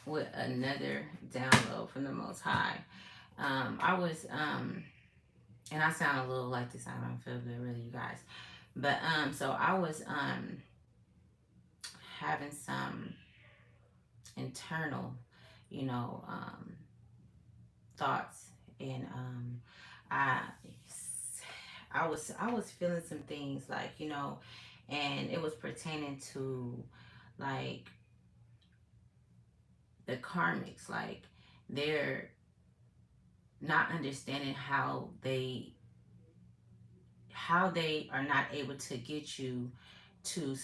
with another download from the Most High. I was and I sound a little like this. I don't feel good, really, you guys. But so I was having some internal, you know, thoughts, and I I was feeling some things, like, and it was pertaining to, like, the karmics, like, they're not understanding how they are not able to get you to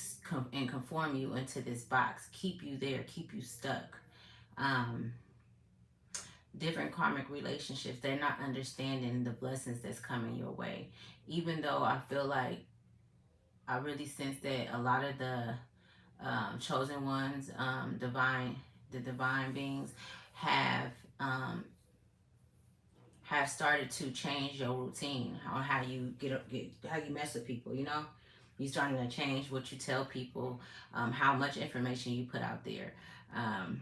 and conform you into this box, keep you there, keep you stuck. um Different karmic relationships, they're not understanding the blessings that's coming your way. Even though I feel like, I really sense that a lot of the chosen ones, the divine beings, have um, have started to change your routine on how you get how you mess with people. You're starting to change what you tell people, how much information you put out there. Um,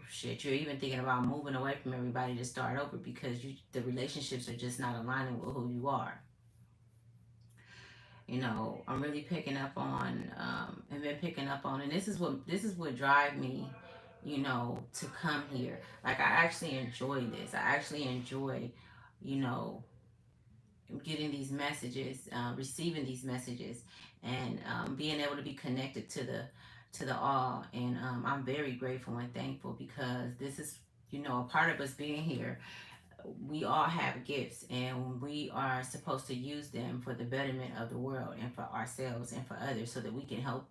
shit, you're even thinking about moving away from everybody to start over because the relationships are just not aligning with who you are. I'm really picking up on, and been picking up on, and this is what drive me, to come here. Like, I actually enjoy this. I actually enjoy, you know, getting these messages, receiving these messages, and being able to be connected to the all. And I'm very grateful and thankful, because this is, a part of us being here. We all have gifts, and we are supposed to use them for the betterment of the world and for ourselves and for others, so that we can help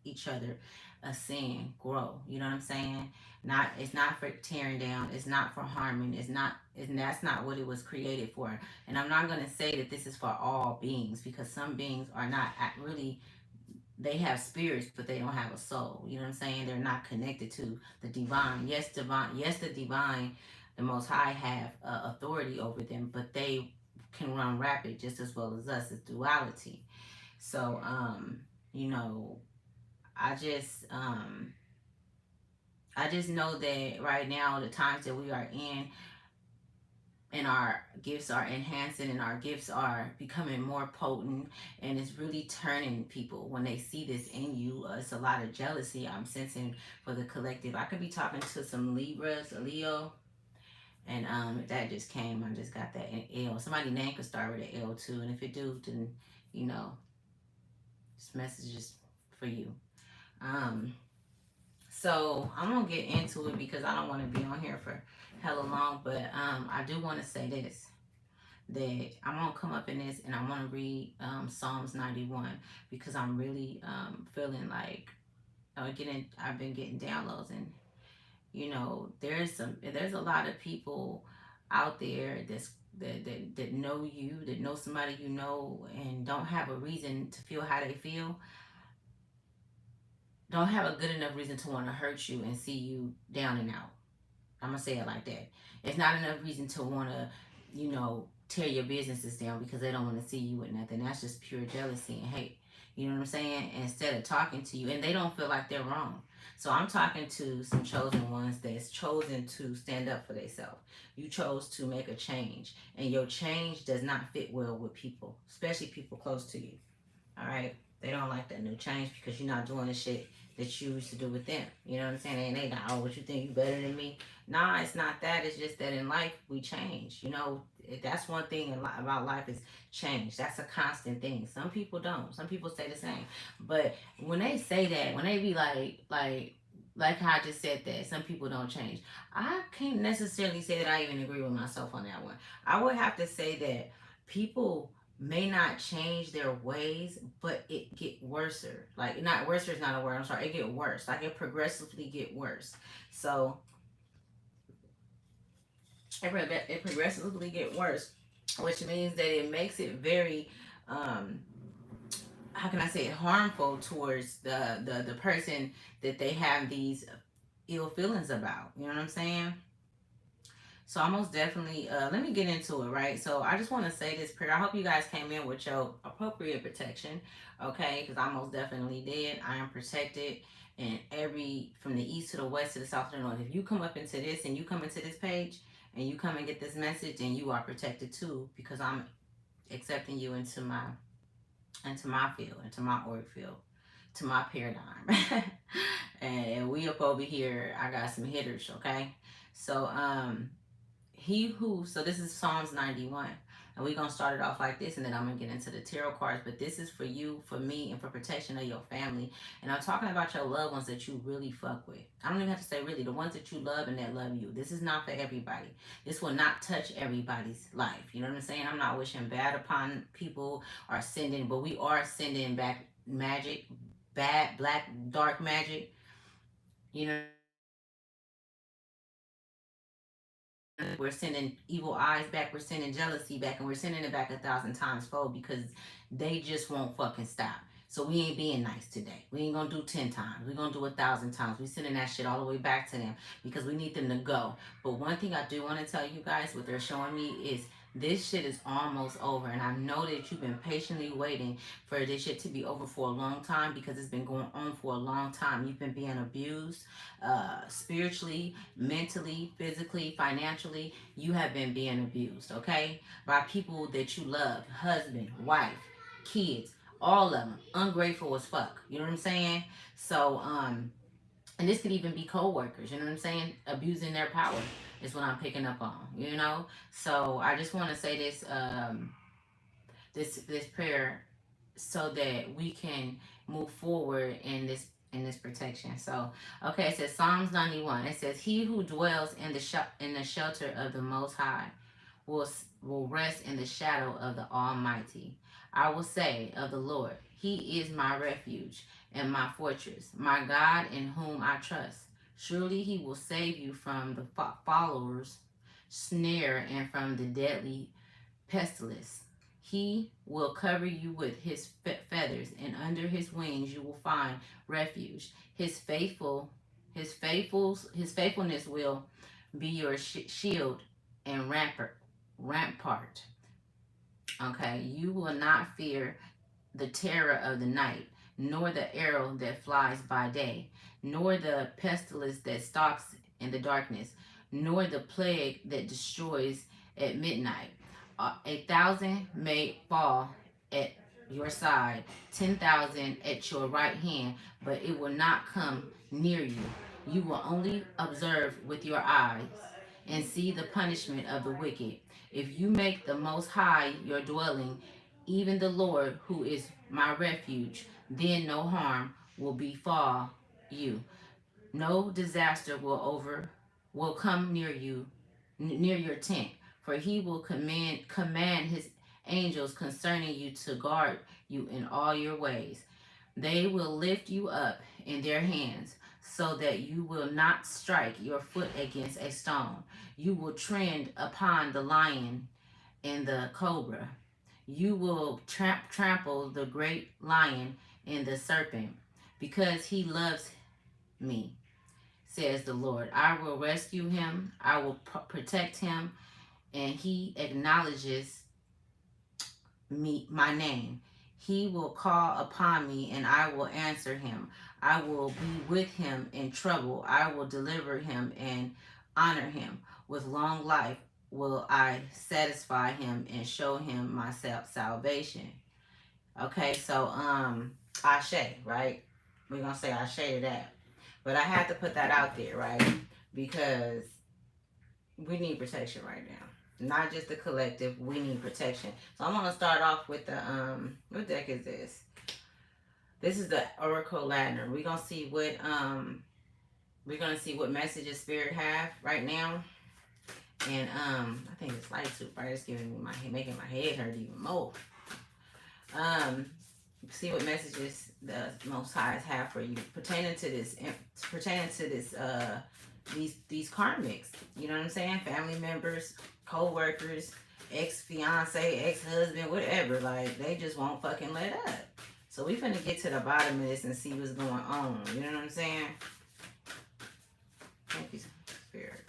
each other ascend, grow. You know what I'm saying? Not It's not for tearing down. It's not for harming. It's not. And that's not what it was created for. And I'm not going to say that this is for all beings, because some beings are not really. They have spirits, but they don't have a soul. You know what I'm saying? They're not connected to the divine. Yes, divine. Yes, the divine, the Most High, have authority over them, but they can run rapid just as well as us. It's duality. So, you know, I just I just know that right now, the times that we are in, and our gifts are enhancing, and our gifts are becoming more potent, and it's really turning people when they see this in you. It's a lot of jealousy I'm sensing for the collective. I could be talking to some Libras, a Leo, and that just came. I just got that L. Somebody name could start with an L too, and if it do, then you know this message is for you. Um, So I'm gonna get into it, because I don't want to be on here for hella long. But I do want to say this, that I'm gonna come up in this, and I want to read Psalms 91, because I'm really feeling like, I've been getting downloads, and there's a lot of people out there that know you, that know somebody, and don't have a reason to feel how they feel, don't have a good enough reason to want to hurt you and see you down and out. I'm gonna say it like that. It's not enough reason to want to, tear your businesses down, because they don't want to see you with nothing. That's just pure jealousy and hate. You know what I'm saying? Instead of talking to you, and they don't feel like they're wrong. So I'm talking to some chosen ones that's chosen to stand up for themselves. You chose to make a change, and your change does not fit well with people, especially people close to you. All right. They don't like that new change, because you're not doing the shit that you used to do with them. You know what I'm saying? And they not, oh, what you think, you better than me? Nah, it's not that. It's just that in life we change. That's one thing about life is change. That's a constant thing. Some people don't. Some people stay the same. But when they say that, when they be like how I just said that, some people don't change. I can't necessarily say that I even agree with myself on that one. I would have to say that people may not change their ways, but it get worser. Like, not worser is not a word. I'm sorry. It get worse. Like, it progressively get worse. So it progressively get worse, which means that it makes it very, um, how can I say it, harmful towards the person that they have these ill feelings about. You know what I'm saying? So I most definitely, let me get into it, right? So I just want to say this prayer. I hope you guys came in with your appropriate protection, okay? Because I most definitely did. I am protected in every, from the east to the west to the south to the north. If you come up into this and you come into this page and you come and get this message, then you are protected too, because I'm accepting you into my field, into my org field, to my paradigm. And we up over here, I got some hitters, okay? So so this is Psalms 91. And we're gonna start it off like this, and then I'm gonna get into the tarot cards. But this is for you, for me, and for protection of your family. And I'm talking about your loved ones that you really fuck with. I don't even have to say really, the ones that you love and that love you. This is not for everybody. This will not touch everybody's life. You know what I'm saying? I'm not wishing bad upon people or sending, but we are sending back magic, bad, black, dark magic. You know, we're sending evil eyes back, we're sending jealousy back, and we're sending it back 1,000 times fold, because they just won't fucking stop. So we ain't being nice today. We ain't gonna do 10 times. We're gonna do 1,000 times. We sending that shit all the way back to them because we need them to go. But one thing I do want to tell you guys, what they're showing me is this shit is almost over. And I know that you've been patiently waiting for this shit to be over for a long time, because it's been going on for a long time. You've been being abused spiritually, mentally, physically, financially. You have been being abused, okay? By people that you love, husband, wife, kids, all of them. Ungrateful as fuck. You know what I'm saying? So, and this could even be co-workers, you know what I'm saying? Abusing their power is what I'm picking up on, you know? So I just want to say this, this prayer, so that we can move forward in this protection. So, okay, it says Psalms 91. It says, "He who dwells in the shelter of the Most High will rest in the shadow of the Almighty. I will say of the Lord, He is my refuge and my fortress, my God in whom I trust. Surely He will save you from the followers' snare and from the deadly pestilence. He will cover you with his feathers, and under his wings you will find refuge. His faithfulness will be your shield and rampart. Okay, you will not fear the terror of the night, nor the arrow that flies by day, nor the pestilence that stalks in the darkness, nor the plague that destroys at midnight. 1,000 may fall at your side, 10,000 at your right hand, but it will not come near you. You will only observe with your eyes and see the punishment of the wicked. If you make the Most High your dwelling, even the Lord, who is my refuge, then no harm will befall you. No disaster will come near you, near your tent, for he will command his angels concerning you to guard you in all your ways. They will lift you up in their hands, so that you will not strike your foot against a stone. You will tread upon the lion and the cobra. You will trample the great lion and the serpent, because he loves me, says the Lord. I will rescue him, I will protect him, and he acknowledges my name. He will call upon me, and I will answer him. I will be with him in trouble. I will deliver him and honor him. With long life will I satisfy him and show him my salvation. Okay, so Ashe, right? We're gonna say Ashe to that. But I had to put that out there, right? Because we need protection right now. Not just the collective, we need protection. So I'm gonna start off with the what deck is this? This is the Oracle Ladder. We're gonna see what messages Spirit have right now. And I think it's light soup, right? It's giving me making my head hurt even more. See what messages the Most Highs have for you pertaining to this these karmics. You know what I'm saying? Family members, co-workers, ex-fiance, ex-husband, whatever. Like, they just won't fucking let up. So we finna get to the bottom of this and see what's going on. You know what I'm saying? Thank you, Spirit.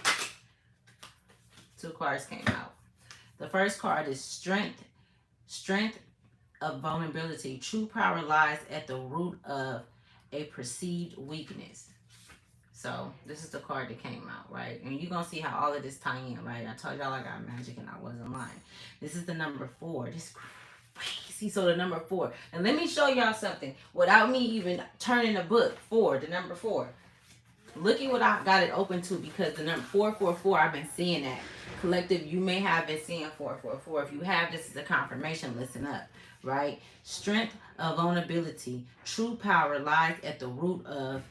cards came out. The first card is strength. Strength of vulnerability. True power lies at the root of a perceived weakness. So this is the card that came out, right? And you're gonna see how all of this tie in, right? I told y'all I got magic and I wasn't lying. This is the number 4. This crazy. So the number 4. And let me show y'all something without me even turning the book forward. The number 4. Look at what I got it open to, because the number 444, I've been seeing that. Collective, you may have been seeing 444. If you have, this is a confirmation. Listen up, right? Strength of vulnerability. True power lies at the root of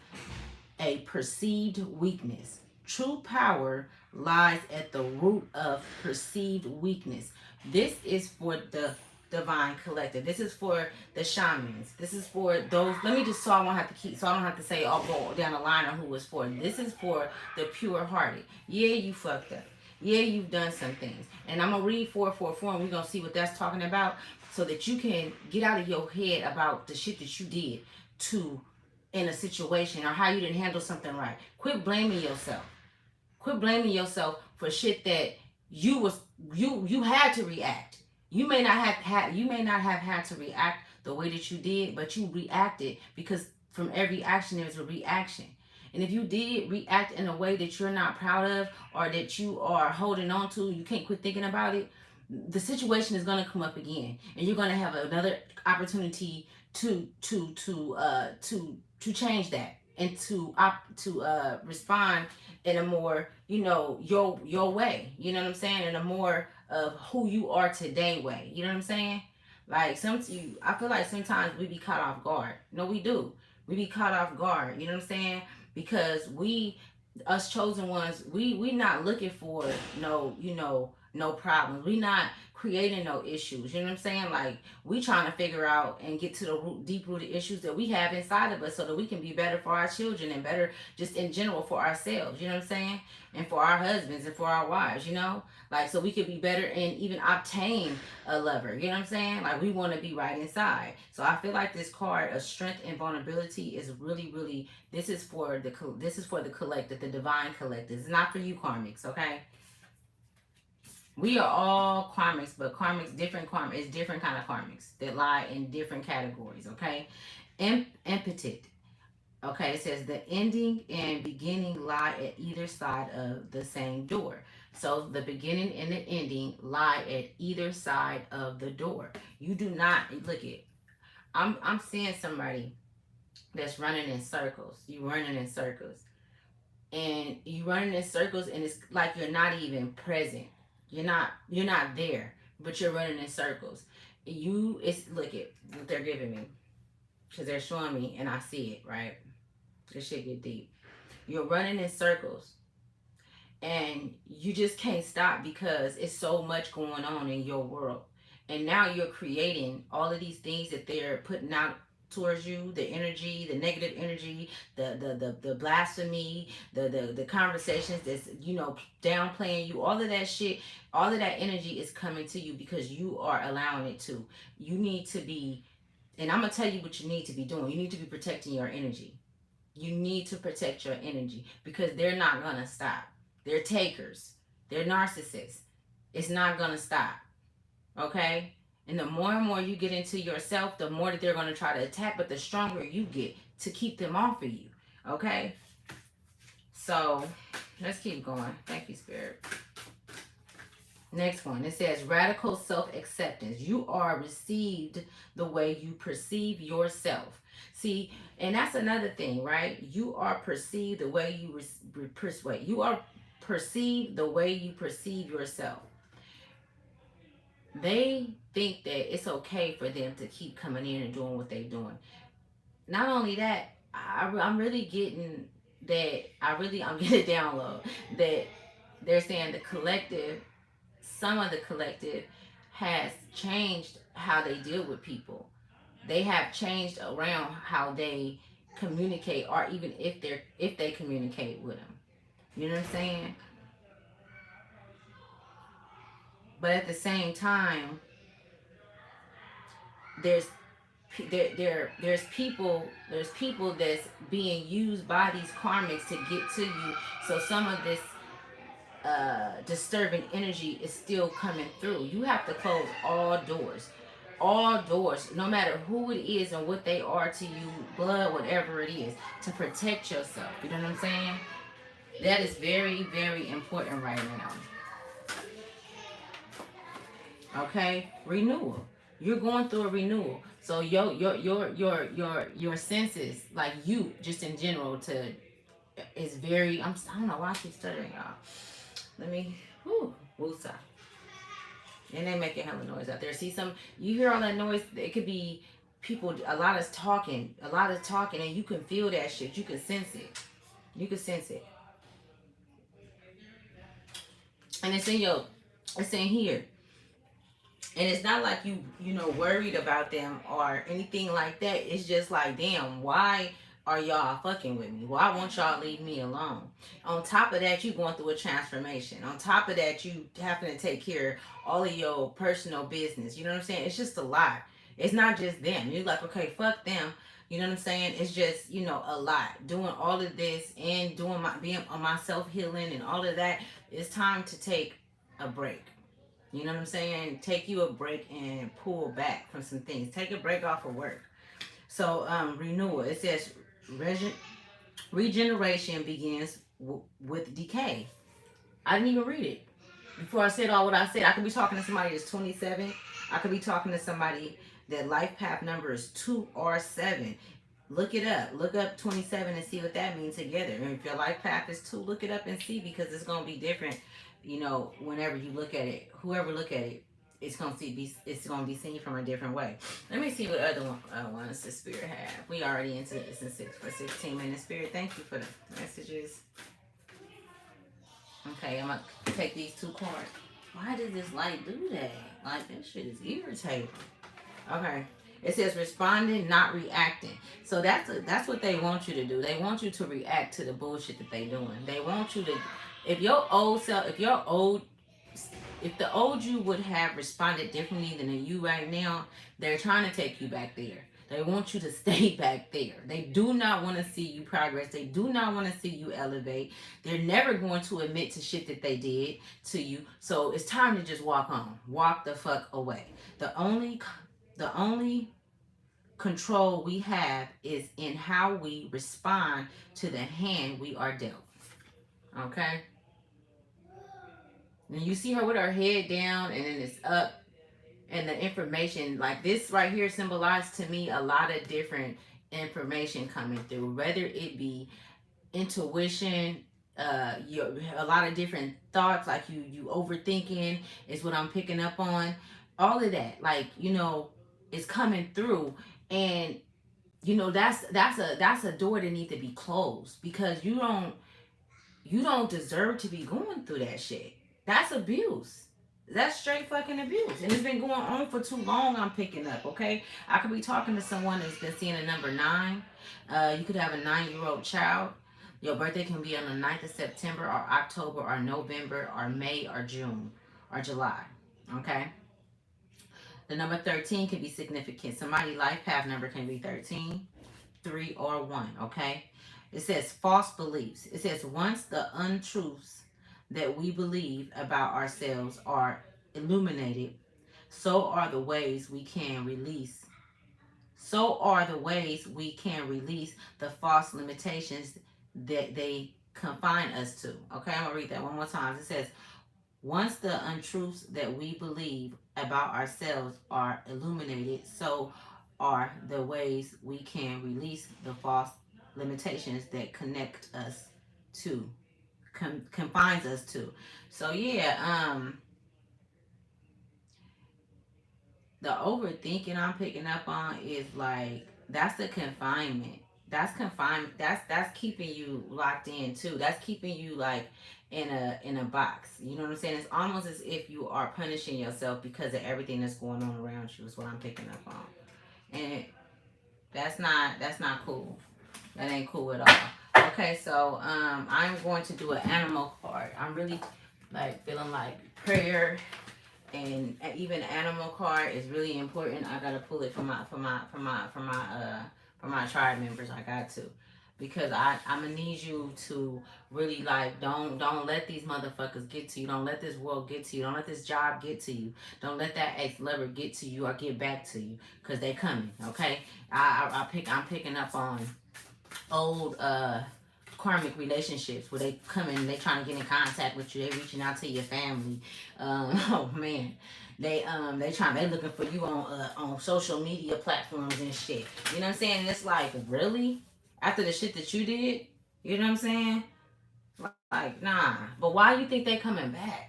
a perceived weakness. True power lies at the root of perceived weakness. This is for the divine collective. This is for the shamans. This is for those. Let me just, so I don't have to say I'll go down the line on who it's for. This is for the pure hearted. Yeah, you fucked up. Yeah, you've done some things. And I'm gonna read 444 and we're gonna see what that's talking about, so that you can get out of your head about the shit that you did to in a situation, or how you didn't handle something right. Quit blaming yourself. Quit blaming yourself for shit that you had to react. You may not have had to react the way that you did, but you reacted because from every action there's a reaction. And if you did react in a way that you're not proud of, or that you are holding on to, you can't quit thinking about it, the situation is going to come up again, and you're going to have another opportunity to change that, and to respond in a more, your way, you know what I'm saying, in a more of who you are today way, you know what I'm saying. Like I feel like sometimes we be caught off guard. No, we do. We be caught off guard, you know what I'm saying, because us chosen ones, we not looking for no problems. We not creating no issues. You know what I'm saying? Like, we trying to figure out and get to the deep rooted issues that we have inside of us, so that we can be better for our children, and better just in general for ourselves. You know what I'm saying? And for our husbands and for our wives, like, so we could be better and even obtain a lover. You know what I'm saying? Like, we want to be right inside. So I feel like this card of strength and vulnerability is really, really, this is for the collective, the divine collective. It's not for you karmics, okay? We are all karmics, but different karmics, different kind of karmics that lie in different categories, okay? Impotent. Okay, it says the ending and beginning lie at either side of the same door. So the beginning and the ending lie at either side of the door. You do not look at. I'm seeing somebody that's running in circles. You running in circles, and it's like you're not even present. You're not there, but you're running in circles. Look at what they're giving me, because they're showing me and I see it, right? This shit get deep. You're running in circles, and you just can't stop because it's so much going on in your world. And now you're creating all of these things that they're putting out towards you, the energy, the negative energy, the blasphemy, the conversations that's downplaying you, all of that shit, all of that energy is coming to you because you are allowing it to. You need to be, and I'm gonna tell you what you need to be doing. You need to be protecting your energy. You need to protect your energy, because they're not gonna stop. They're takers. They're narcissists. It's not gonna stop. Okay? And the more and more you get into yourself, the more that they're going to try to attack, but the stronger you get to keep them off of you. Okay? So, let's keep going. Thank you, Spirit. Next one. It says radical self-acceptance. You are received the way you perceive yourself. See, and that's another thing, right? You are perceived the way you are perceived the way you perceive yourself. They think that it's okay for them to keep coming in and doing what they're doing. Not only that, I'm really getting that, I'm getting a download that they're saying some of the collective has changed how they deal with people. They have changed around how they communicate, or even if they communicate with them. You know what I'm saying? But at the same time, there's people that's being used by these karmics to get to you. So some of this disturbing energy is still coming through. You have to close all doors, no matter who it is and what they are to you, blood, whatever it is, to protect yourself. You know what I'm saying? That is very, very important right now. Okay, renewal. You're going through a renewal, so your senses, like you, just in general, to is very. I don't know why I keep stuttering, y'all. Let me. Whoo, woosah. And they making hella noise out there. See, some you hear all that noise. It could be people. A lot of talking, and you can feel that shit. You can sense it. You can sense it, and it's in here. And it's not like you know, worried about them or anything like that. It's just like, damn, why are y'all fucking with me? Why won't y'all leave me alone? On top of that, you going through a transformation. On top of that, you having to take care of all of your personal business. You know what I'm saying? It's just a lot. It's not just them. You're like, okay, fuck them. You know what I'm saying? It's just, you know, a lot. Doing all of this and doing my being on my self healing and all of that. It's time to take a break. You know what I'm saying? Take you a break and pull back from some things. Take a break off of work. So, renewal. It says regeneration begins with decay. I didn't even read it. Before I said all what I said, I could be talking to somebody that's 27. I could be talking to somebody that life path number is 2 or 7. Look it up. Look up 27 and see what that means together. And if your life path is 2, look it up and see, because it's gonna be different. You know, whenever you look at it, whoever look at it, it's gonna be seen from a different way. Let me see what other ones the spirit have. We already into this in 16 minutes. Spirit, thank you for the messages. Okay, I'm gonna take these 2 cards. Why does this light do that? Like, that shit is irritating. Okay. It says responding, not reacting. So that's what they want you to do. They want you to react to the bullshit that they doing. They want you to, if your old self, if the old you would have responded differently than the you right now, they're trying to take you back there. They want you to stay back there. They do not want to see you progress. They do not want to see you elevate. They're never going to admit to shit that they did to you. So it's time to just walk on. Walk the fuck away. The only control we have is in how we respond to the hand we are dealt. Okay? And you see her with her head down and then it's up, and the information, like this right here, symbolized to me a lot of different information coming through, whether it be intuition, a lot of different thoughts, like you overthinking is what I'm picking up on. All of that, like, you know, is coming through. And you know, that's a door that needs to be closed, because you don't deserve to be going through that shit. That's abuse. That's straight fucking abuse. And it's been going on for too long, I'm picking up, okay? I could be talking to someone that's been seeing a number 9. You could have a 9-year-old child. Your birthday can be on the 9th of September or October or November or May or June or July, okay? The number 13 can be significant. Somebody's life path number can be 13, 3, or 1, okay? It says false beliefs. It says once the untruths that we believe about ourselves are illuminated, so are the ways we can release. So are the ways we can release the false limitations that they confine us to. Okay, I'm gonna read that one more time. It says, once the untruths that we believe about ourselves are illuminated, so are the ways we can release the false limitations that connect us to, confines us to. So yeah, the overthinking I'm picking up on is like, that's the confinement. That's confinement. That's keeping you locked in too. That's keeping you like in a box. You know what I'm saying? It's almost as if you are punishing yourself because of everything that's going on around you. Is what I'm picking up on, and that's not cool. That ain't cool at all. Okay, so I'm going to do an animal card. I'm really like feeling like prayer and even animal card is really important. I gotta pull it for my tribe members. I got to. because I'm gonna need you to really like don't let these motherfuckers get to you. Don't let this world get to you. Don't let this job get to you. Don't let that ex lover get to you or get back to you, because they coming. Okay, I'm picking up on old karmic relationships where they come in, they trying to get in contact with you, they reaching out to your family. Oh man, they looking for you on social media platforms and shit. You know what I'm saying? And it's like, really, after the shit that you did, you know what I'm saying? Like, nah. But why you think they coming back?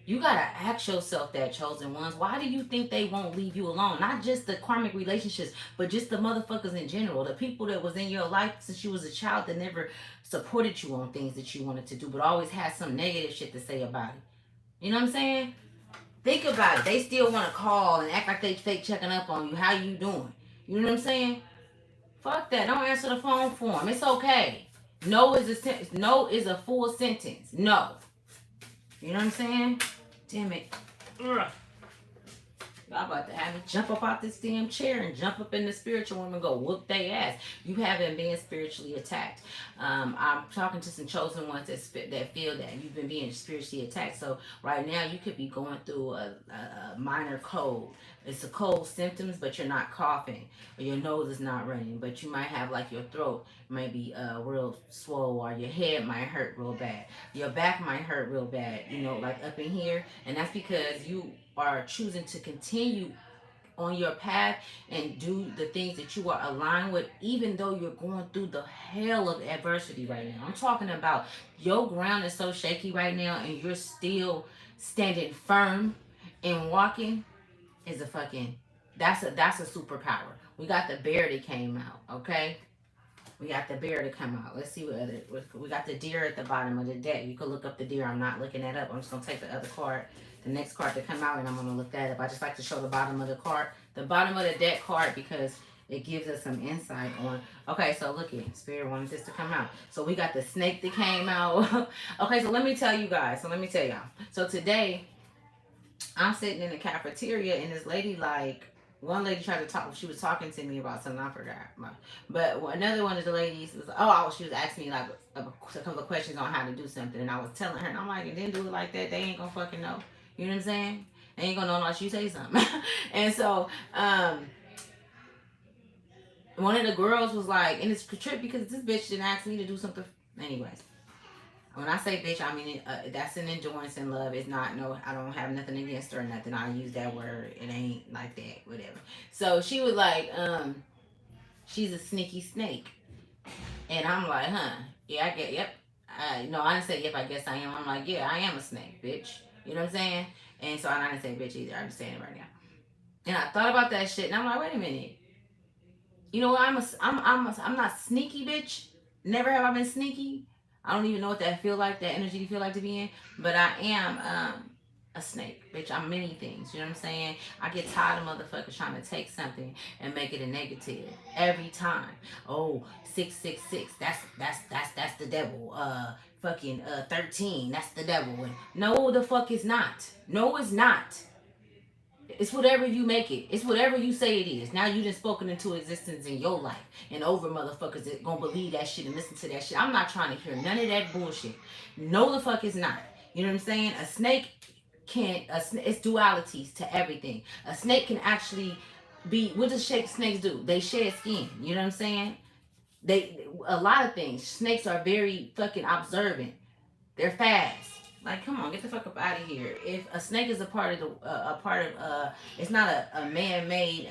You gotta ask yourself that, chosen ones. Why do you think they won't leave you alone? Not just the karmic relationships, but just the motherfuckers in general. The people that was in your life since you was a child that never supported you on things that you wanted to do, but always had some negative shit to say about it. You know what I'm saying? Think about it. They still want to call and act like they fake checking up on you. How you doing? You know what I'm saying? Fuck that. Don't answer the phone for them. It's okay. No is a full sentence. No. You know what I'm saying? Damn it. Ugh. Y'all about to have me jump up out this damn chair and jump up in the spiritual room and go whoop they ass. You haven't been spiritually attacked. I'm talking to some chosen ones that feel that you've been being spiritually attacked. So right now you could be going through a minor cold. It's a cold symptoms, but you're not coughing or your nose is not running. But you might have like your throat might be real swole, or your head might hurt real bad. Your back might hurt real bad, you know, like up in here. And that's because you are choosing to continue on your path and do the things that you are aligned with, even though you're going through the hell of adversity right now. I'm talking about your ground is so shaky right now and you're still standing firm and walking is a fucking that's a superpower. We got the bear that came out, okay? We got the bear to come out. Let's see what other. We got the deer at the bottom of the deck. You can look up the deer. I'm not looking that up. I'm just gonna take the other card, the next card to come out, and I'm gonna look that up. I just like to show the bottom of the card, the bottom of the deck card, because it gives us some insight on. Okay, so look at Spirit wanted this to come out. So we got the snake that came out. Okay, so let me tell you guys. So let me tell y'all. So today I'm sitting in the cafeteria and this lady like one lady tried to talk. She was talking to me about something I forgot. But another one of the ladies was she was asking me like a couple of questions on how to do something, and I was telling her, and I'm like, and then do it like that. They ain't gonna fucking know. You know what I'm saying? They ain't gonna know unless you say something. And so one of the girls was like, and it's a trip because this bitch didn't ask me to do something. Anyways, when I say bitch, I mean that's an endurance in love. It's not no. I don't have nothing against her or nothing. I use that word. It ain't like that. Whatever. So she was like, she's a sneaky snake, and I'm like, huh? Yeah, I get. Yep. No, I didn't say yep. I guess I am. I'm like, yeah, I am a snake, bitch. You know what I'm saying? And so I didn't say bitch either. I'm just saying it right now. And I thought about that shit, and I'm like, wait a minute. You know what? I'm not sneaky, bitch. Never have I been sneaky. I don't even know what that feel like, that energy feel like to be in. But I am a snake, bitch. I'm many things. You know what I'm saying? I get tired of motherfuckers trying to take something and make it a negative every time. Oh, 666. That's the devil. Fucking 13. That's the devil. And no, the fuck is not. No, it's not. It's whatever you make it. It's whatever you say it is. Now you done spoken into existence in your life. And over motherfuckers that gonna believe that shit and listen to that shit. I'm not trying to hear none of that bullshit. No, the fuck is not. You know what I'm saying? A snake it's dualities to everything. A snake can actually be, what does snakes do? They shed skin. You know what I'm saying? They a lot of things. Snakes are very fucking observant. They're fast. Like, come on, get the fuck up out of here. If a snake is a part of it's not a man-made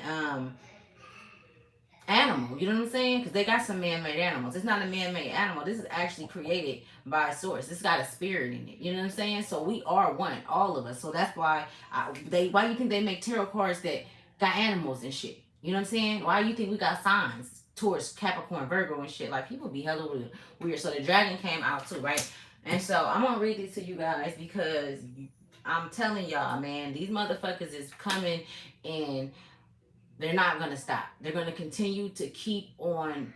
animal. You know what I'm saying? Because they got some man-made animals. It's not a man-made animal. This is actually created by a source. It's got a spirit in it. You know what I'm saying? So we are one, all of us. So that's why why you think they make tarot cards that got animals and shit? You know what I'm saying? Why you think we got signs towards Capricorn, Virgo, and shit? Like, people be hella weird. So the dragon came out too, right? And so I'm gonna read this to you guys because I'm telling y'all, man, these motherfuckers is coming and they're not gonna stop. They're gonna continue to keep on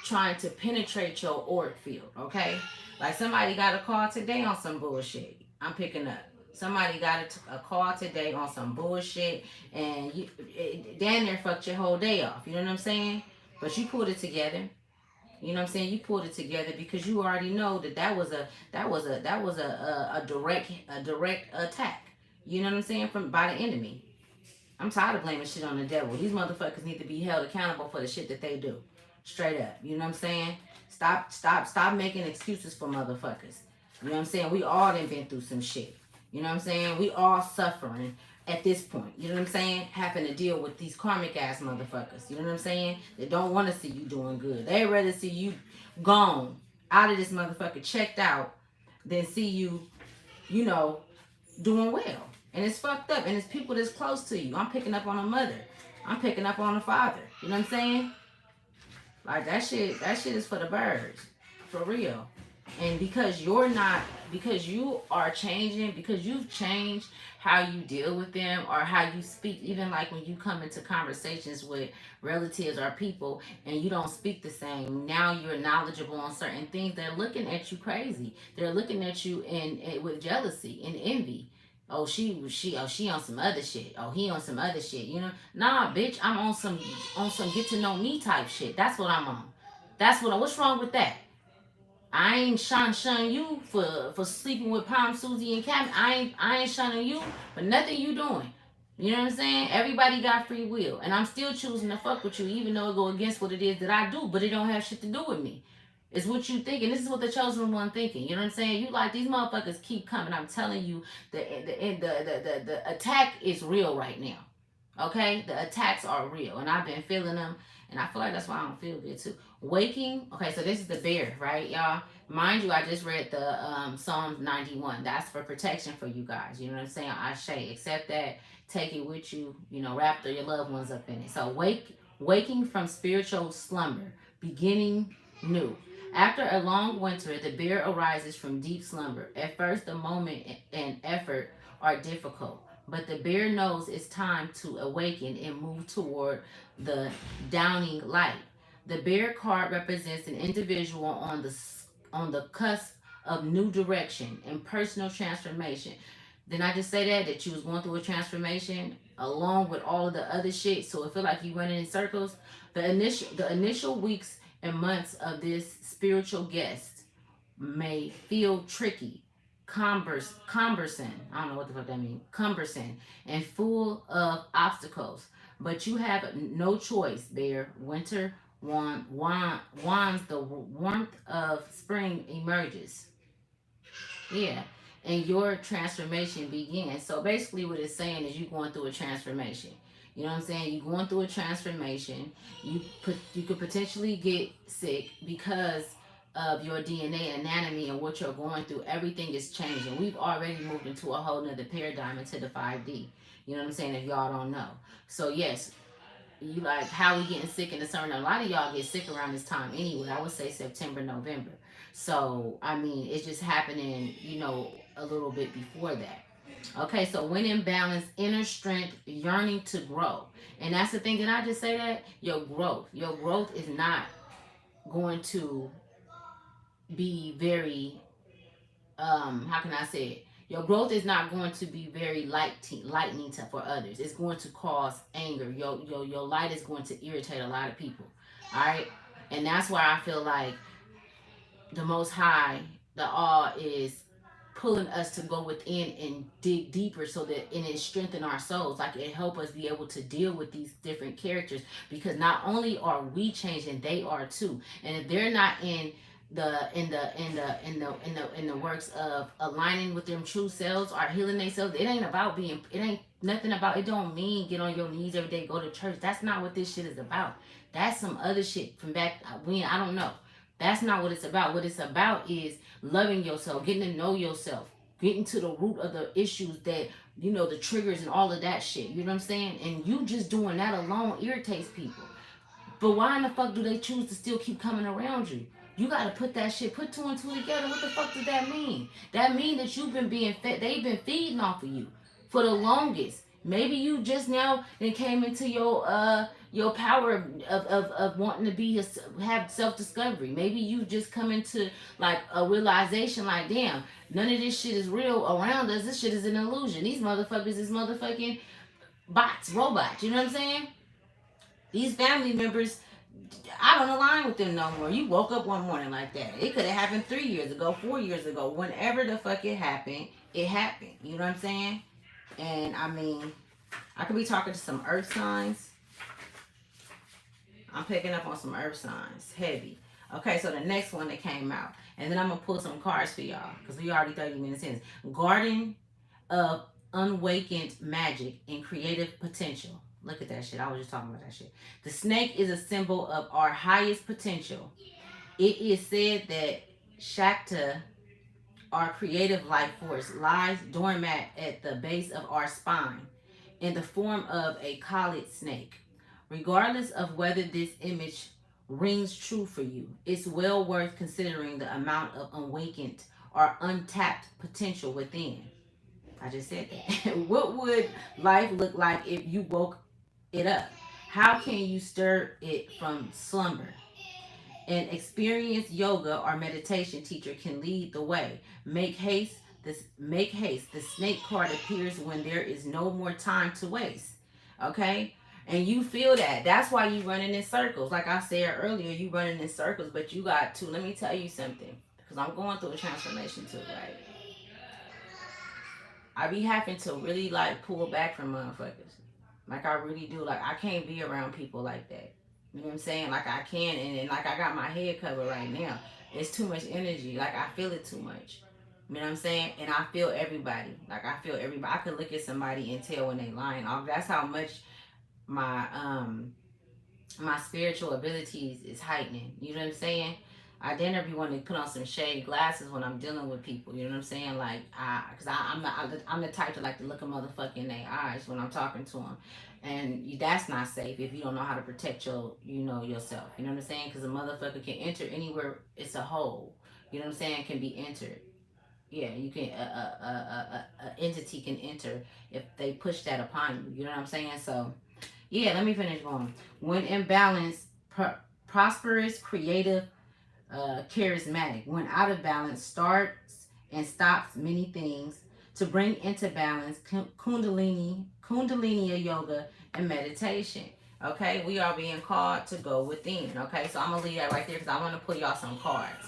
trying to penetrate your auric field, okay? Like, somebody got a call today on some bullshit. I'm picking up. Somebody got a call today on some bullshit, and it damn near fucked your whole day off. You know what I'm saying? But you pulled it together. You know what I'm saying? You pulled it together because you already know that that was a direct attack. You know what I'm saying? From by the enemy. I'm tired of blaming shit on the devil. These motherfuckers need to be held accountable for the shit that they do. Straight up. You know what I'm saying? Stop making excuses for motherfuckers. You know what I'm saying? We all done been through some shit. You know what I'm saying? We all suffering at this point. You know what I'm saying? Having to deal with these karmic ass motherfuckers. You know what I'm saying? They don't want to see you doing good. They rather see you gone out of this motherfucker, checked out, than see you, you know, doing well. And it's fucked up. And it's people that's close to you. I'm picking up on a mother. I'm picking up on a father. You know what I'm saying? Like that shit is for the birds. For real. And because you are changing, because you've changed how you deal with them or how you speak, even like when you come into conversations with relatives or people and you don't speak the same, now you're knowledgeable on certain things. They're looking at you crazy. They're looking at you in with jealousy and envy. Oh, she on some other shit. Oh, he on some other shit. You know, nah, bitch, I'm on some get to know me type shit. That's what I'm on. What's wrong with that? I ain't shun you for sleeping with Palm Susie and Cam. I ain't shunning you for nothing you doing. You know what I'm saying? Everybody got free will, and I'm still choosing to fuck with you, even though it go against what it is that I do. But it don't have shit to do with me. It's what you think, and this is what the chosen one thinking. You know what I'm saying? You like these motherfuckers keep coming. I'm telling you, the attack is real right now. Okay, the attacks are real, and I've been feeling them, and I feel like that's why I don't feel good too. Waking. Okay, so this is the bear, right, y'all? Mind you, I just read the Psalms 91. That's for protection for you guys. You know what I'm saying? I say, accept that, take it with you. You know, wrap your loved ones up in it. So waking from spiritual slumber, beginning new. After a long winter, the bear arises from deep slumber. At first, the moment and effort are difficult, but the bear knows it's time to awaken and move toward the dawning light. The bear card represents an individual on the cusp of new direction and personal transformation. Didn't I just say that you was going through a transformation along with all of the other shit? So it feel like you running in circles. The initial weeks and months of this spiritual guest may feel tricky, cumbersome. I don't know what the fuck that means. Cumbersome and full of obstacles. But you have no choice, Bear. Winter wands, the warmth of spring emerges. Yeah. And your transformation begins. So basically what it's saying is you going through a transformation. You know what I'm saying? You're going through a transformation. You could potentially get sick because of your DNA anatomy and what you're going through. Everything is changing. We've already moved into a whole nother paradigm, into the 5D. You know what I'm saying? If y'all don't know. So yes, you like how we getting sick in the summer. Now, a lot of y'all get sick around this time anyway. I would say September, November. So I mean, it's just happening, a little bit before that. Okay, so when in balance, inner strength, yearning to grow, and that's the thing. Did I just say that your growth is not going to be very how can I say it? Your growth is not going to be very lightning for others. It's going to cause anger. Your light is going to irritate a lot of people. All right, and that's why I feel like the Most High, the All, is pulling us to go within and dig deeper so that and it strengthen our souls, like it help us be able to deal with these different characters, because not only are we changing, they are too. And if they're not in the works of aligning with them true selves or healing themselves, it ain't nothing about it. Don't mean get on your knees every day, go to church. That's not what this shit is about. That's some other shit from back when, I don't know. That's not what it's about. What it's about is loving yourself, getting to know yourself, getting to the root of the issues that, the triggers and all of that shit. You know what I'm saying? And you just doing that alone irritates people. But why in the fuck do they choose to still keep coming around you? You gotta put two and two together. What the fuck does that mean? That mean that you've been being fed, they've been feeding off of you for the longest. Maybe you just now then came into your power of wanting to have self discovery. Maybe you just come into like a realization like, damn, none of this shit is real around us. This shit is an illusion. These motherfuckers is motherfucking bots, robots. You know what I'm saying? These family members, I don't align with them no more. You woke up one morning like that. It could have happened 3 years ago, 4 years ago. Whenever the fuck it happened, it happened. You know what I'm saying? And I mean, I could be talking to some earth signs. I'm picking up on some earth signs. Heavy. Okay, so the next one that came out. And then I'm going to pull some cards for y'all. Because we already 30 minutes in. Garden of Unawakened Magic and Creative Potential. Look at that shit. I was just talking about that shit. The snake is a symbol of our highest potential. It is said that Shakta, our creative life force, lies doormat at the base of our spine in the form of a collared snake. Regardless of whether this image rings true for you, it's well worth considering the amount of awakened or untapped potential within. I just said that. What would life look like if you woke it up? How can you stir it from slumber? An experienced yoga or meditation teacher can lead the way. Make haste. The snake card appears when there is no more time to waste. Okay? And you feel that. That's why you running in circles. Like I said earlier, you running in circles, but you got to, let me tell you something. Because I'm going through a transformation too, right? I be having to really like pull back from motherfuckers. Like I really do. Like I can't be around people like that. You know what I'm saying? Like I can, and like I got my head covered right now. It's too much energy. Like I feel it too much. You know what I'm saying? And I feel everybody. Like I feel everybody. I can look at somebody and tell when they lying off. That's how much my my spiritual abilities is heightening. You know what I'm saying? I dare never be wanting to put on some shade glasses when I'm dealing with people. You know what I'm saying? Like, I'm the type to like to look a motherfucker in their eyes when I'm talking to them, and that's not safe if you don't know how to protect yourself. You know what I'm saying? Because a motherfucker can enter anywhere. It's a hole. You know what I'm saying? Can be entered. Yeah, you can. A entity can enter if they push that upon you. You know what I'm saying? So yeah, let me finish going. When in balance, prosperous, creative, charismatic. When out of balance, starts and stops many things. To bring into balance, Kundalini yoga, and meditation. Okay, we are being called to go within. Okay, so I'm gonna leave that right there because I want to pull y'all some cards.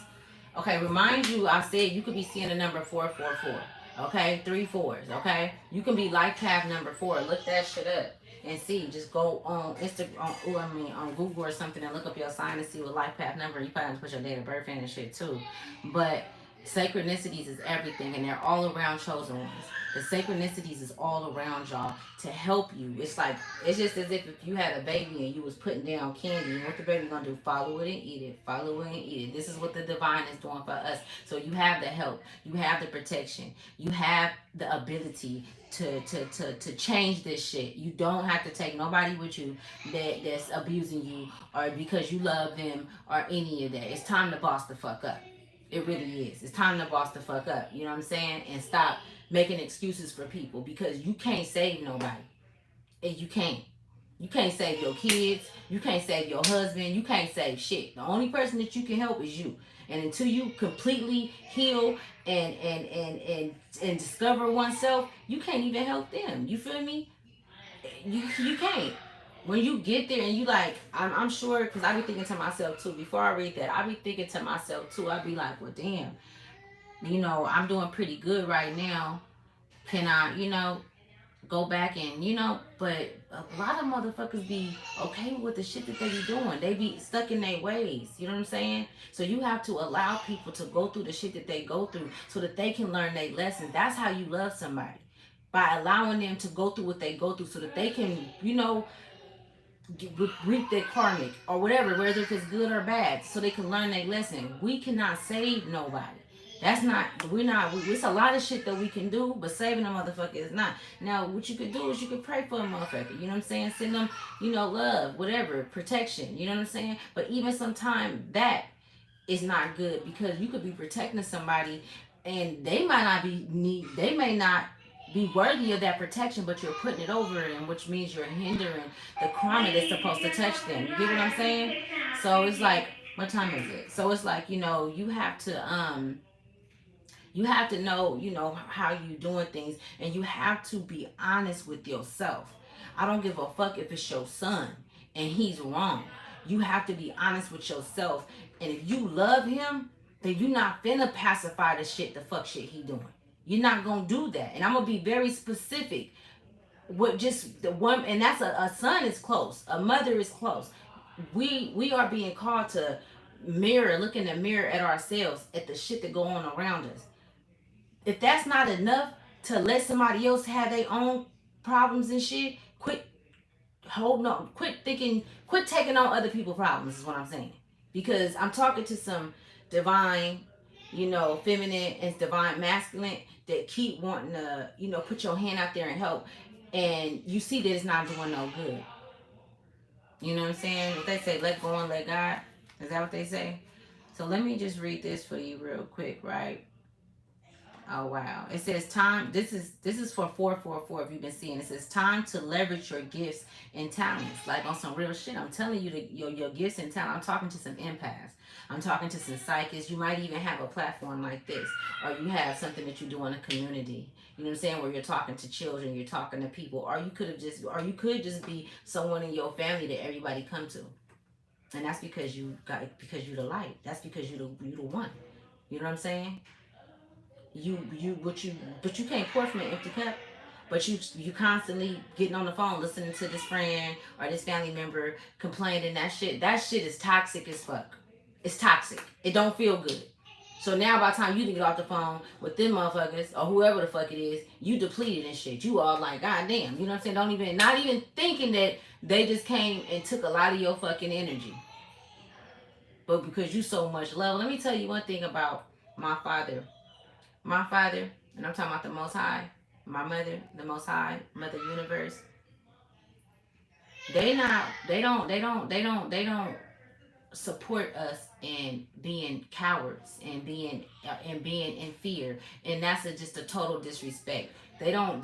Okay, remind you, I said you could be seeing the number 444. Okay, 3 4s. Okay, you can be life path number 4. Look that shit up and see. Just go on Instagram, on Google or something, and look up your sign and see what life path number. You probably have to put your date of birth in and shit too. But synchronicities is everything, and they're all around chosen ones. The synchronicities is all around y'all to help you. It's just as if you had a baby and you was putting down candy, and what the baby gonna do? Follow it and eat it. Follow it and eat it. This is what the divine is doing for us. So you have the help, you have the protection, you have the ability to change this shit. You don't have to take nobody with you that's abusing you or because you love them or any of that. It's time to boss the fuck up. It really is. It's time to boss the fuck up. You know what I'm saying? And stop making excuses for people because you can't save nobody. And you can't. You can't save your kids. You can't save your husband. You can't save shit. The only person that you can help is you. And until you completely heal and discover oneself, you can't even help them. You feel me? You can't. When you get there and you like, I'm sure, because I be thinking to myself too, before I read that, I be thinking to myself too, I be like, well, damn, I'm doing pretty good right now. Can I, go back and, but a lot of motherfuckers be okay with the shit that they be doing. They be stuck in their ways. You know what I'm saying? So you have to allow people to go through the shit that they go through so that they can learn their lessons. That's how you love somebody. By allowing them to go through what they go through so that they can, reap their karmic or whatever, whether if it's good or bad, so they can learn their lesson. We cannot save nobody. That's not, it's a lot of shit that we can do, but saving a motherfucker is not. Now, what you could do is you could pray for a motherfucker, you know what I'm saying? Send them, love, whatever, protection, you know what I'm saying? But even sometimes that is not good because you could be protecting somebody and they may not be worthy of that protection, but you're putting it over them, which means you're hindering the karma that's supposed to touch them. You get what I'm saying? So it's like, what time is it? So it's like, you have to know, how you doing things, and you have to be honest with yourself. I don't give a fuck if it's your son and he's wrong. You have to be honest with yourself. And if you love him, then you're not finna pacify the shit, the fuck shit he doing. You're not gonna do that. And I'm gonna be very specific. What just the one, and that's a son is close, a mother is close. We are being called to look in the mirror at ourselves, at the shit that go on around us. If that's not enough to let somebody else have their own problems and shit, quit holding on, quit thinking, quit taking on other people's problems is what I'm saying. Because I'm talking to some divine, feminine and divine masculine that keep wanting to, put your hand out there and help. And you see that it's not doing no good. You know what I'm saying? What they say, let go and let God. Is that what they say? So let me just read this for you real quick, right? Oh wow. It says time. This is for 444 if you've been seeing. It says time to leverage your gifts and talents. Like on some real shit. I'm telling you that your gifts and talent. I'm talking to some empaths. I'm talking to some psychics. You might even have a platform like this. Or you have something that you do in a community. You know what I'm saying? Where you're talking to children, you're talking to people. Or you could just be someone in your family that everybody come to. And that's because you're the light. That's because you're the one. You know what I'm saying? But you can't pour from an empty cup. But you constantly getting on the phone listening to this friend or this family member complaining. That shit is toxic as fuck. It's toxic. It don't feel good. So now by the time you get off the phone with them motherfuckers or whoever the fuck it is, you depleted and shit. You all like, God damn, you know what I'm saying? Not even thinking that they just came and took a lot of your fucking energy. But because you so much love, let me tell you one thing about my father. My father, and I'm talking about the Most High, my mother, the Most High, Mother Universe. They don't support us in being cowards and being in fear, and that's just a total disrespect. They don't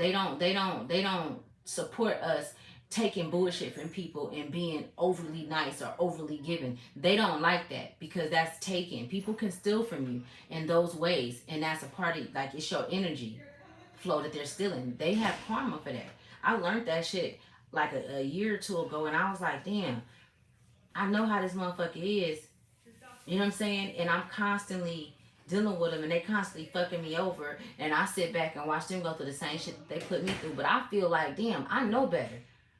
support us taking bullshit from people and being overly nice or overly giving. They don't like that because that's taken. People can steal from you in those ways, and that's a part of, like, it's your energy flow that they're stealing. They have karma for that. I learned that shit like a year or two ago, and I was like, damn, I know how this motherfucker is. You know what I'm saying? And I'm constantly dealing with them, and they constantly fucking me over, and I sit back and watch them go through the same shit that they put me through. But I feel like, damn, I know better.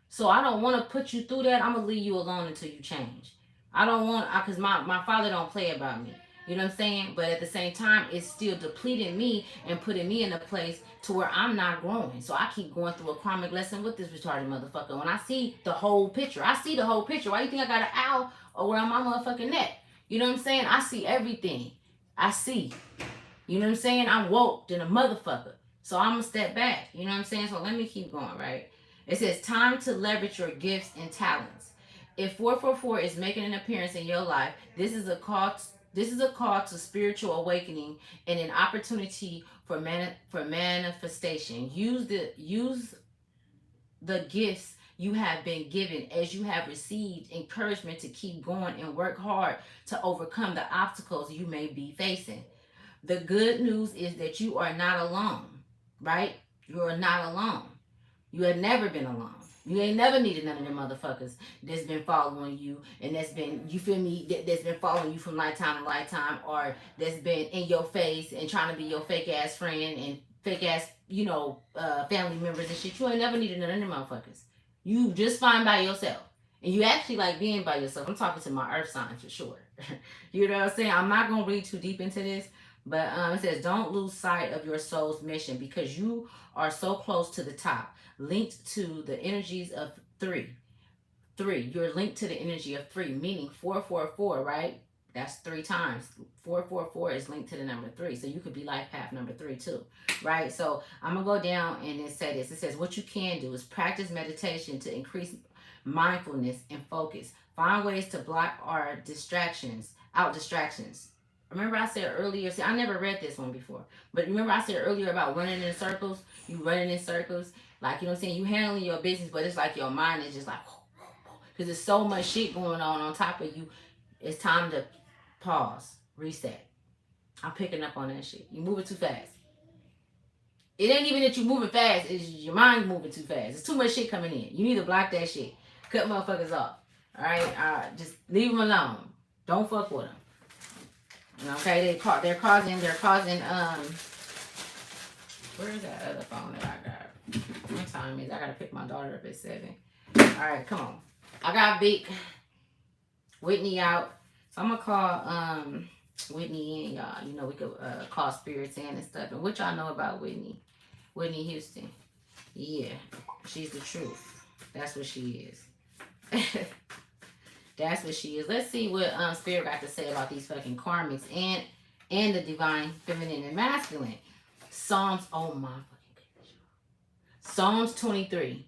So I don't want to put you through that. I'm gonna leave you alone until you change. I don't want, because my father don't play about me. You know what I'm saying? But at the same time, it's still depleting me and putting me in a place to where I'm not growing. So I keep going through a karmic lesson with this retarded motherfucker. When I see the whole picture, I see the whole picture. Why you think I got an owl around my motherfucking neck? You know what I'm saying? I see everything. I see. You know what I'm saying? I'm woke than a motherfucker. So I'm gonna step back. You know what I'm saying? So let me keep going, right? It says time to leverage your gifts and talents. If 444 is making an appearance in your life, this is a call to spiritual awakening and an opportunity for manifestation. Use the gifts you have been given as you have received encouragement to keep going and work hard to overcome the obstacles you may be facing. The good news is that you are not alone, right? You are not alone. You have never been alone. You ain't never needed none of them motherfuckers that's been following you and that's been, you feel me, that's been following you from lifetime to lifetime, or that's been in your face and trying to be your fake ass friend and fake ass, family members and shit. You ain't never needed none of them motherfuckers. You just fine by yourself. And you actually like being by yourself. I'm talking to my earth sign for sure. You know what I'm saying? I'm not going to read too deep into this, but it says, don't lose sight of your soul's mission because you are so close to the top, linked to the energies of three. You're linked to the energy of three, meaning 444, right? That's 3 times. 444 is linked to the number 3. So you could be life path number 3 too, right? So I'm going to go down and it say this. It says, what you can do is practice meditation to increase mindfulness and focus. Find ways to block our distractions. Remember I said earlier, see, I never read this one before, but remember I said earlier about running in circles? You running in circles. Like, you know what I'm saying? You handling your business, but it's like your mind is just like, because there's so much shit going on top of you. It's time to pause, reset. I'm picking up on that shit. You moving too fast. It ain't even that you moving fast. It's your mind moving too fast. There's too much shit coming in. You need to block that shit. Cut motherfuckers off. All right, just leave them alone. Don't fuck with them. Okay, they're causing. Where is that other phone that I got? What time is? I gotta pick my daughter up at 7. All right, come on. I got Big Whitney out, so I'm gonna call Whitney in, y'all. You know we could call spirits in and stuff. And what y'all know about Whitney? Whitney Houston. Yeah, she's the truth. That's what she is. That's what she is. Let's see what Spirit got to say about these fucking karmics and the divine feminine and masculine. Psalms, oh my fucking goodness. Psalms 23.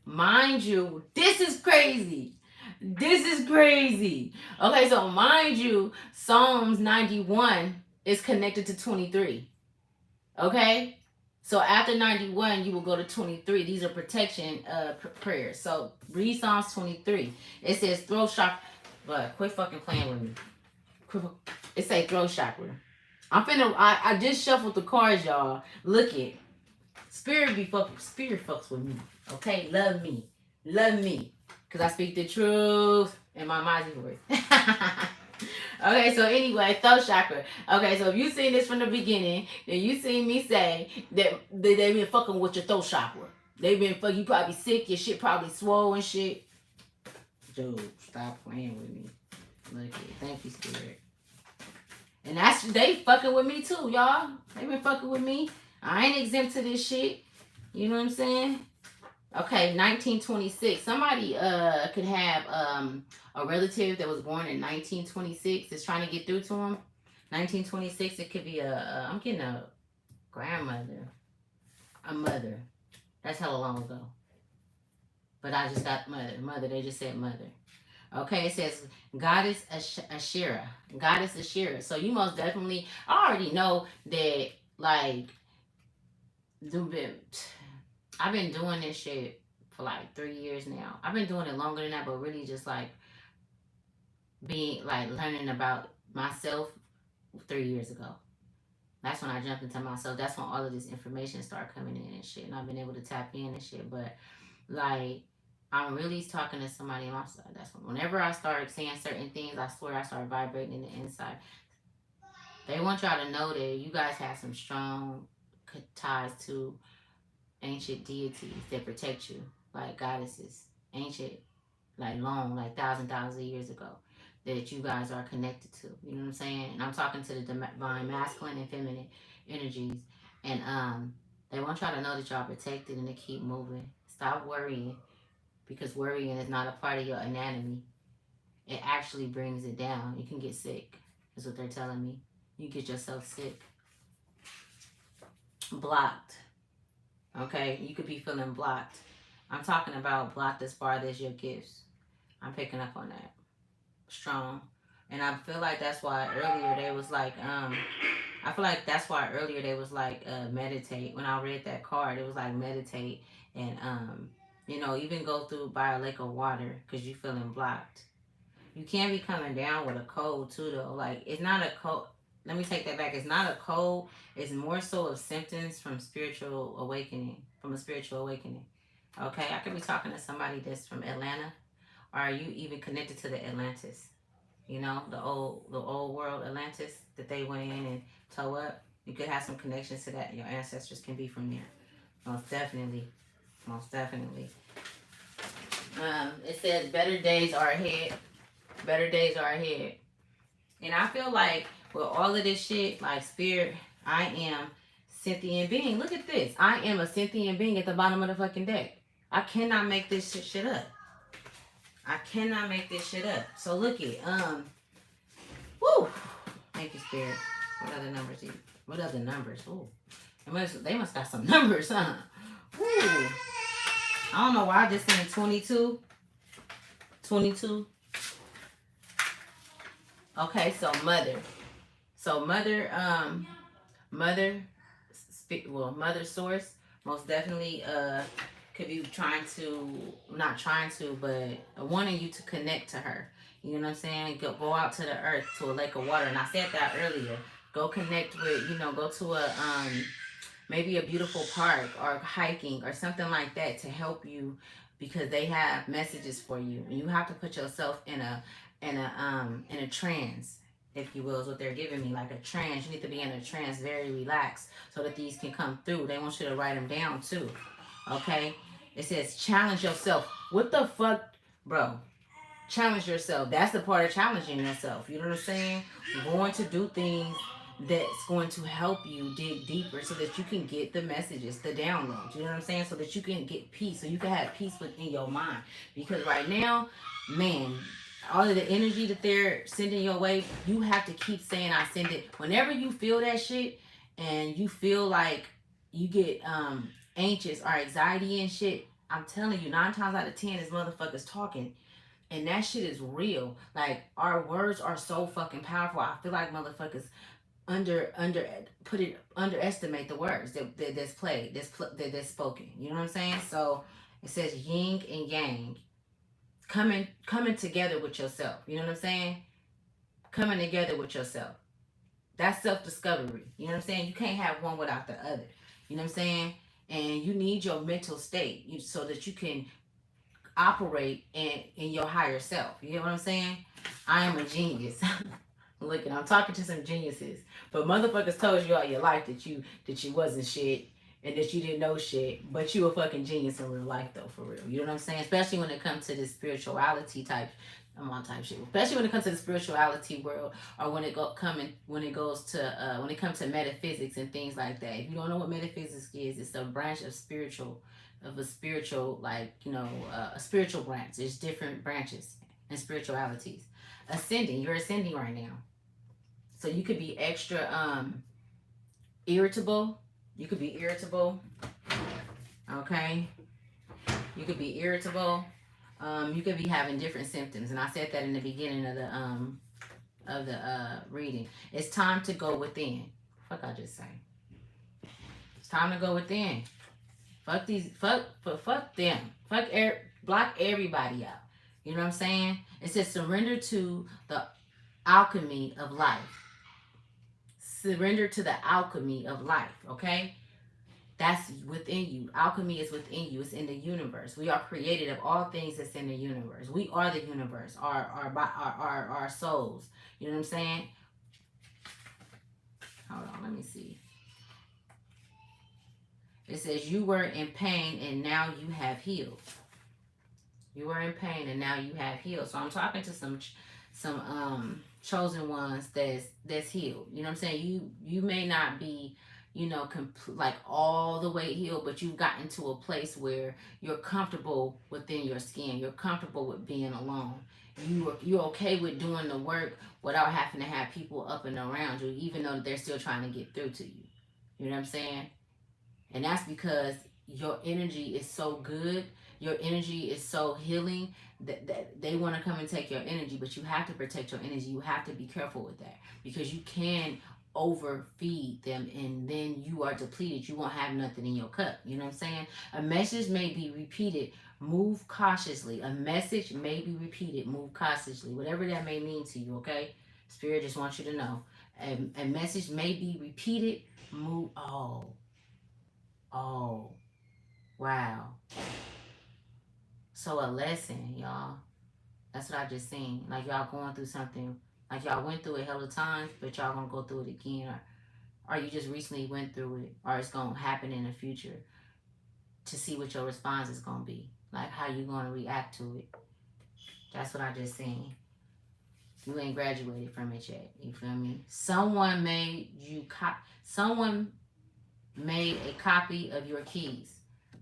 Mind you, this is crazy. This is crazy. Okay, so mind you, Psalms 91 is connected to 23. Okay? So after 91, you will go to 23. These are protection prayers. So read Psalms 23. It says throat chakra. But quit fucking playing with me. It say throat chakra. I just shuffled the cards, y'all. Look it. Spirit fucks with me. Okay? Love me. Love me. Because I speak the truth in my mighty voice. Okay, so anyway, throat chakra. Okay, so if you seen this from the beginning, then you seen me say that they been fucking with your throat chakra. They been fucking, you probably sick, your shit probably swollen and shit. Dude, stop playing with me. Look it. Thank you, Spirit. And they fucking with me too, y'all. They been fucking with me. I ain't exempt to this shit. You know what I'm saying? Okay, 1926. Somebody could have a relative that was born in 1926 that's trying to get through to them. 1926. It could be I'm getting a grandmother, a mother. That's hella long ago. But I just got mother. They just said mother. Okay, it says Goddess Ashera. Goddess Ashera. So you most definitely, I already know that, like, I've been doing this shit for like 3 years now. I've been doing it longer than that, but really just like being like learning about myself 3 years ago. That's when I jumped into myself. That's when all of this information started coming in and shit. And I've been able to tap in and shit. But like, I'm really talking to somebody on my side. That's whenever I start saying certain things, I swear I start vibrating in the inside. They want y'all to know that you guys have some strong ties to ancient deities that protect you, like goddesses, ancient, like long, like thousands of years ago, that you guys are connected to. You know what I'm saying? And I'm talking to the divine masculine and feminine energies, and they want y'all to know that y'all protected and to keep moving. Stop worrying, because worrying is not a part of your anatomy. It actually brings it down. You can get sick, is what they're telling me. You get yourself sick, blocked. Okay, you could be feeling blocked. I'm talking about blocked as far as your gifts. I'm picking up on that. Strong. And I feel like that's why earlier they was like, meditate. When I read that card, it was like meditate and even go through by a lake of water because you feeling blocked. You can't be coming down with a cold too though. Like, it's not a cold. Let me take that back. It's not a cold. It's more so of symptoms from spiritual awakening, from a spiritual awakening. Okay, I could be talking to somebody that's from Atlanta, or are you even connected to the Atlantis? You know, the old world Atlantis that they went in and tore up. You could have some connections to that. Your ancestors can be from there. Most definitely. Most definitely. It says better days are ahead. Better days are ahead. And I feel like with all of this shit, like Spirit, I am sentient being. Look at this. I am a sentient being at the bottom of the fucking deck. I cannot make this shit up. I cannot make this shit up. So look it. Woo. Thank you, Spirit. What other numbers? What other numbers? Ooh. They must got some numbers, huh? Woo. I don't know why I just saying 22. 22. Okay, so mother. So mother source most definitely could be wanting you to connect to her. You know what I'm saying? Go out to the earth, to a lake of water. And I said that earlier. Go connect with, go to a maybe a beautiful park or hiking or something like that to help you because they have messages for you. And you have to put yourself in a trance, if you will, is what they're giving me, like a trance. You need to be in a trance, very relaxed, so that these can come through. They want you to write them down too. Okay? It says challenge yourself. What the fuck, bro? Challenge yourself. That's the part of challenging yourself. You know what I'm saying? Going to do things that's going to help you dig deeper so that you can get the messages, the downloads. You know what I'm saying? So that you can get peace. So you can have peace within your mind. Because right now, man, all of the energy that they're sending your way, you have to keep saying, I send it. Whenever you feel that shit and you feel like you get anxious or anxiety and shit, I'm telling you, 9 times out of 10, this motherfucker's talking, and that shit is real. Like, our words are so fucking powerful. I feel like motherfuckers underestimate the words that's played, that's spoken. You know what I'm saying? So it says yin and yang, coming together with yourself. You know what I'm saying? Coming together with yourself. That's self-discovery. You know what I'm saying? You can't have one without the other. You know what I'm saying? And you need your mental state so that you can operate in your higher self. You get what I'm saying? I am a genius. Look, and I'm talking to some geniuses, but motherfuckers told you all your life that you wasn't shit and that you didn't know shit, but you a fucking genius in real life though, for real. You know what I'm saying? Especially when it comes to this spirituality type, I'm on type shit. Especially when it comes to the spirituality world, or when it comes to metaphysics and things like that. If you don't know what metaphysics is, it's a branch of a spiritual, like, a spiritual branch. There's different branches and spiritualities. Ascending, you're ascending right now. So you could be extra irritable. You could be irritable. Okay. You could be irritable. You could be having different symptoms, and I said that in the beginning of the reading. It's time to go within. Fuck, I just say. It's time to go within. Fuck these. Fuck them. Block everybody out. You know what I'm saying? It says surrender to the alchemy of life. Surrender to the alchemy of life. Okay. That's within you. Alchemy is within you. It's in the universe. We are created of all things that's in the universe. We are the universe. Our souls. You know what I'm saying? Hold on. Let me see. It says you were in pain and now you have healed. You were in pain and now you have healed. So I'm talking to some chosen ones that's healed. You know what I'm saying? You may not be, like all the way healed, but you've gotten to a place where you're comfortable within your skin. You're comfortable with being alone. You're okay with doing the work without having to have people up and around you, even though they're still trying to get through to you. You know what I'm saying? And that's because your energy is so good. Your energy is so healing that they want to come and take your energy, but you have to protect your energy. You have to be careful with that, because you can overfeed them and then you are depleted. You won't have nothing in your cup. You know what I'm saying? A message may be repeated. Move cautiously. A message may be repeated. Move cautiously. Whatever that may mean to you, okay? Spirit just wants you to know. A message may be repeated. Move. Oh. Wow. So a lesson, y'all. That's what I just seen. Like y'all going through something. Like y'all went through it hella times, but y'all gonna go through it again. Or you just recently went through it. Or it's gonna happen in the future. To see what your response is gonna be. Like how you gonna react to it. That's what I just seen. You ain't graduated from it yet. You feel me? Someone made a copy of your keys.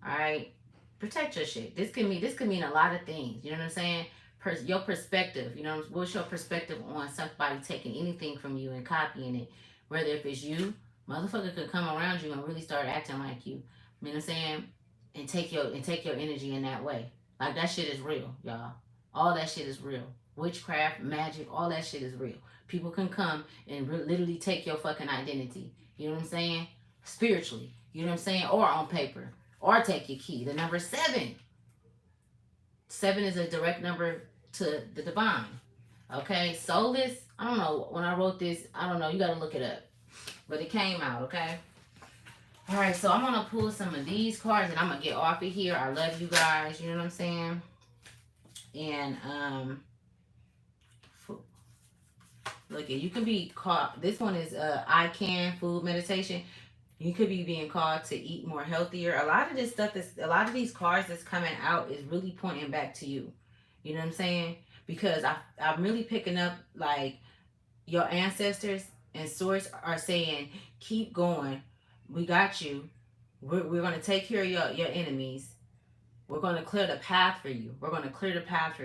Alright? Protect your shit. This could mean a lot of things. You know what I'm saying? Your perspective. You know, what's your perspective on somebody taking anything from you and copying it? Whether if it's you, motherfucker could come around you and really start acting like you. You know what I'm saying? And take your energy in that way. Like that shit is real, y'all. All that shit is real. Witchcraft, magic, all that shit is real. People can come and literally take your fucking identity. You know what I'm saying? Spiritually. You know what I'm saying? Or on paper. Or take your key. The number 7. 7 is a direct number to the divine. Okay? Soulless. I don't know. When I wrote this, I don't know. You got to look it up. But it came out, okay? All right, so I'm gonna pull some of these cards and I'm gonna get off of here. I love you guys. You know what I'm saying? And look, you can be caught. This one is I Can Food Meditation. You could be being called to eat more healthier. A lot of this stuff that's a lot of these cards that's coming out is really pointing back to you. You know what I'm saying? Because I'm really picking up like your ancestors and source are saying, keep going. We got you. We're going to take care of your enemies. We're going to clear the path for you. We're going to clear the path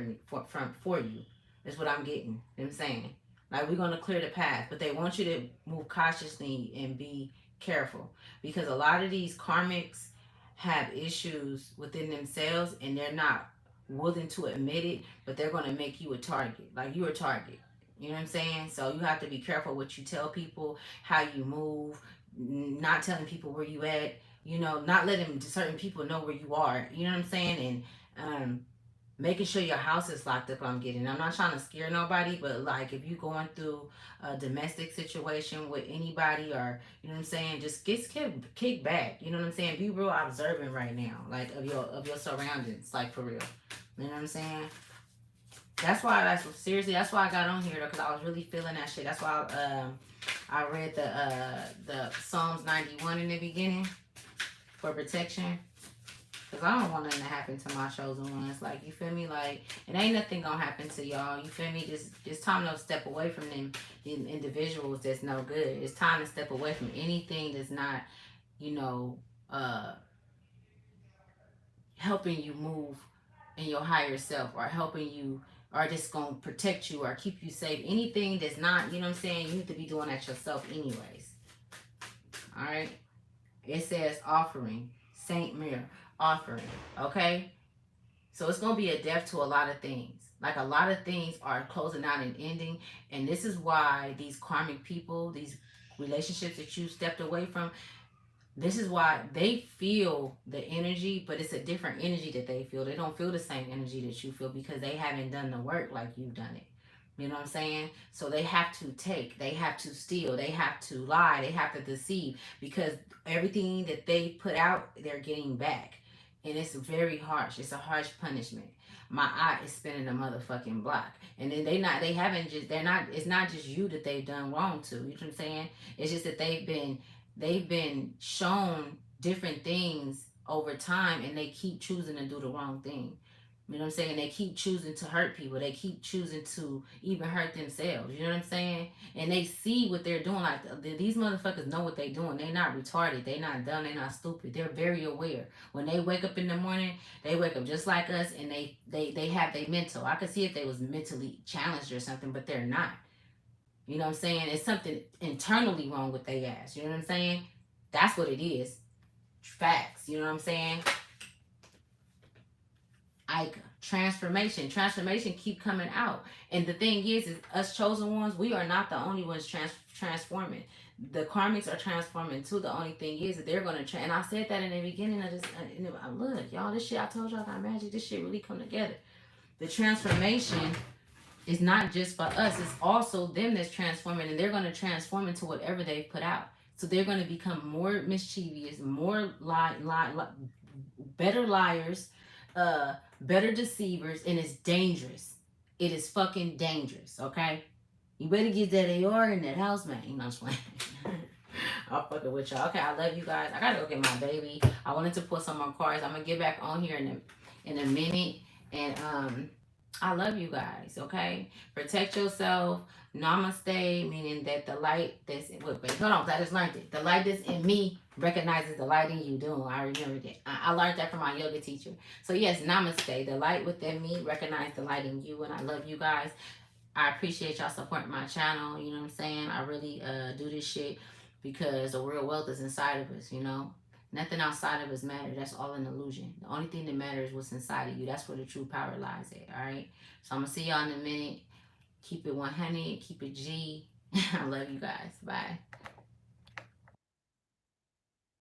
for you. That's what I'm getting. You know what I'm saying? Like, we're going to clear the path. But they want you to move cautiously and be careful. Because a lot of these karmics have issues within themselves and they're not willing to admit it, but they're going to make you a target. Like, you're a target. You know what I'm saying? So you have to be careful what you tell people, how you move, not telling people where you at, you know, not letting certain people know where you are. You know what I'm saying? And making sure your house is locked up. I'm not trying to scare nobody, but like if you're going through a domestic situation with anybody, or you know what I'm saying, just get kick back. You know what I'm saying? Be real observant right now, like of your surroundings, like for real. You know what I'm saying? That's why seriously. That's why I got on here though, because I was really feeling that shit. That's why I read the Psalms 91 in the beginning for protection. Because I don't want nothing to happen to my chosen ones. Like, you feel me? Like, it ain't nothing gonna happen to y'all. You feel me? Just time to step away from them individuals that's no good. It's time to step away from anything that's not, you know, helping you move in your higher self, or helping you, or just gonna protect you or keep you safe. Anything that's not, you know what I'm saying? You need to be doing that yourself anyways. Alright? It says offering. Saint Mirror. Offering. Okay? So it's going to be a death to a lot of things. Like, a lot of things are closing out and ending. And this is why these karmic people, these relationships that you stepped away from, this is why they feel the energy, but it's a different energy that they feel. They don't feel the same energy that you feel because they haven't done the work like you've done it. You know what I'm saying? So they have to take, they have to steal, they have to lie, they have to deceive, because everything that they put out, they're getting back. And it's very harsh. It's a harsh punishment. My eye is spinning a motherfucking block. And then it's not just you that they've done wrong to. You know what I'm saying? It's just that they've been shown different things over time and they keep choosing to do the wrong thing. You know what I'm saying? They keep choosing to hurt people. They keep choosing to even hurt themselves. You know what I'm saying? And they see what they're doing. Like, these motherfuckers know what they're doing. They're not retarded. They're not dumb. They're not stupid. They're very aware. When they wake up in the morning, they wake up just like us, and they have their mental. I could see if they was mentally challenged or something, but they're not. You know what I'm saying? It's something internally wrong with their ass. You know what I'm saying? That's what it is. Facts. You know what I'm saying? Like, transformation keep coming out. And the thing is us chosen ones, we are not the only ones transforming. The karmics are transforming too. The only thing is that they're going to and I said that in the beginning of this. Look, y'all, this shit I told y'all got magic. This shit really come together. The transformation is not just for us, it's also them that's transforming, and they're going to transform into whatever they put out. So they're going to become more mischievous, more better liars, better deceivers, and it's dangerous. It is fucking dangerous, okay? You better get that AR in that house, man. You know what I'm saying? I'll fucking with y'all. Okay, I love you guys. I gotta go get my baby. I wanted to put some more cards. I'm gonna get back on here in a minute. And I love you guys, okay? Protect yourself. Namaste, meaning that the light that's wait, hold on, I just learned it. The light that's in me recognizes the light in you. Doing, I remember that. I learned that from my yoga teacher. So yes, namaste. The light within me recognizes the light in you, and I love you guys. I appreciate y'all supporting my channel. You know what I'm saying? I really do this shit because the real wealth is inside of us. You know, nothing outside of us matters. That's all an illusion. The only thing that matters is what's inside of you. That's where the true power lies at. All right. So I'm gonna see y'all in a minute. Keep it 100. Keep it G. I love you guys. Bye.